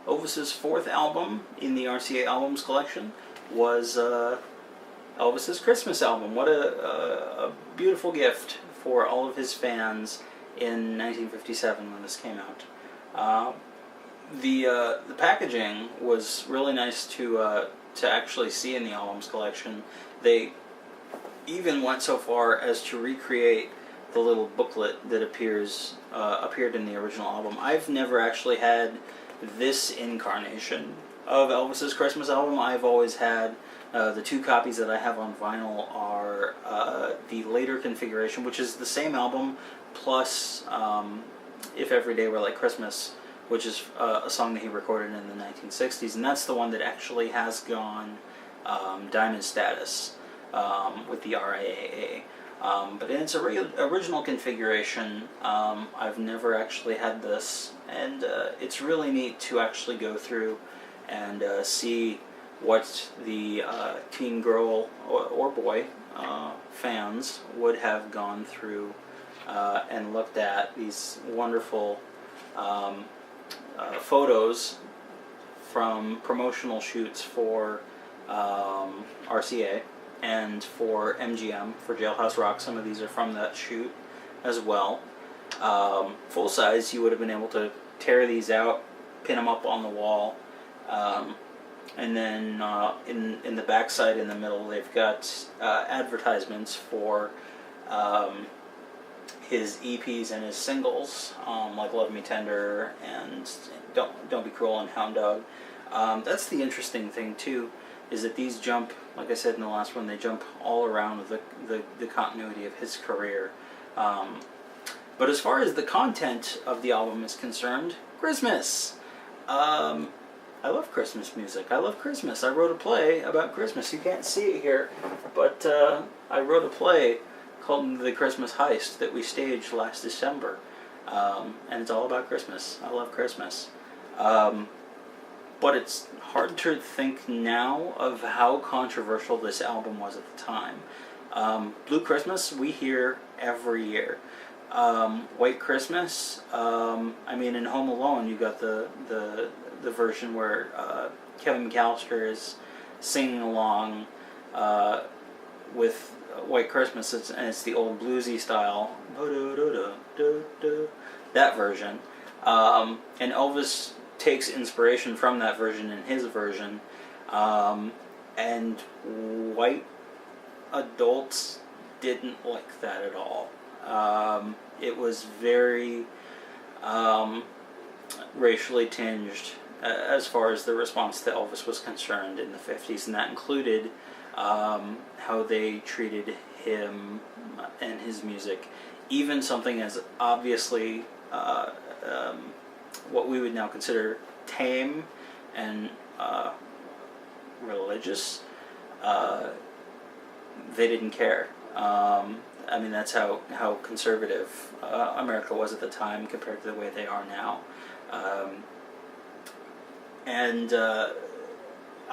Elvis's fourth album in the RCA Albums collection was Elvis's Christmas Album. What a beautiful gift for all of his fans in 1957 when this came out. The packaging was really nice to actually see in the albums collection. They even went so far as to recreate the little booklet that appeared in the original album. I've never actually had this incarnation of Elvis's Christmas Album. I've always had the two copies that I have on vinyl are the later configuration, which is the same album plus If Every Day Were Like Christmas, which is a song that he recorded in the 1960s, and that's the one that actually has gone diamond status with the RIAA. But in its original configuration, I've never actually had this, and it's really neat to actually go through and see what the teen girl or boy fans would have gone through and looked at these wonderful photos from promotional shoots for RCA and for MGM, for Jailhouse Rock. Some of these are from that shoot as well. Full size, you would have been able to tear these out, pin them up on the wall, and then in the backside in the middle they've got advertisements for his EPs and his singles, like Love Me Tender and Don't Be Cruel and Hound Dog. That's the interesting thing too, is that these jump, like I said in the last one, they jump all around the continuity of his career. But as far as the content of the album is concerned, Christmas. I love Christmas music. I love Christmas. I wrote a play about Christmas. You can't see it here, but I wrote a play called The Christmas Heist that we staged last December. And it's all about Christmas. I love Christmas. But it's hard to think now of how controversial this album was at the time. Blue Christmas, we hear every year. White Christmas, I mean, in Home Alone, you got the version where Kevin McAllister is singing along with White Christmas, and it's the old bluesy style, that version. And Elvis takes inspiration from that version in his version, and white adults didn't like that at all. It was very racially tinged as far as the response to Elvis was concerned in the 50s, and that included how they treated him and his music. Even something as obviously what we would now consider tame and religious, they didn't care. I mean, that's how conservative America was at the time compared to the way they are now.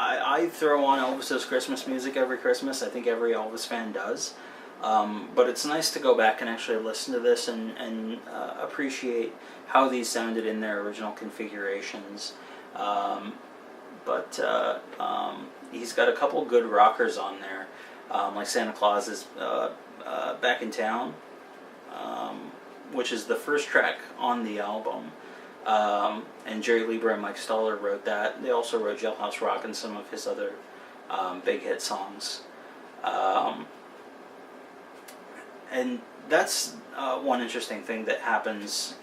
I throw on Elvis's Christmas music every Christmas. I think every Elvis fan does. But it's nice to go back and actually listen to this and appreciate how these sounded in their original configurations. But he's got a couple good rockers on there, like Santa Claus is Back in Town, which is the first track on the album. And Jerry Lieber and Mike Stoller wrote that. They also wrote Jailhouse Rock and some of his other big hit songs. And that's one interesting thing that happens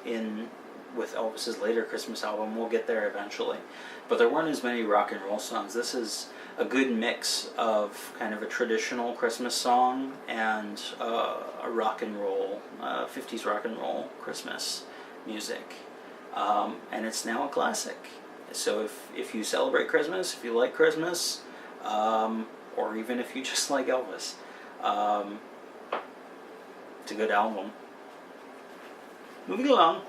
with Elvis's later Christmas album. We'll get there eventually. But there weren't as many rock and roll songs. This is a good mix of kind of a traditional Christmas song and a rock and roll, 50s rock and roll Christmas music. And it's now a classic. So if you celebrate Christmas, if you like Christmas, or even if you just like Elvis, it's a good album. Moving along.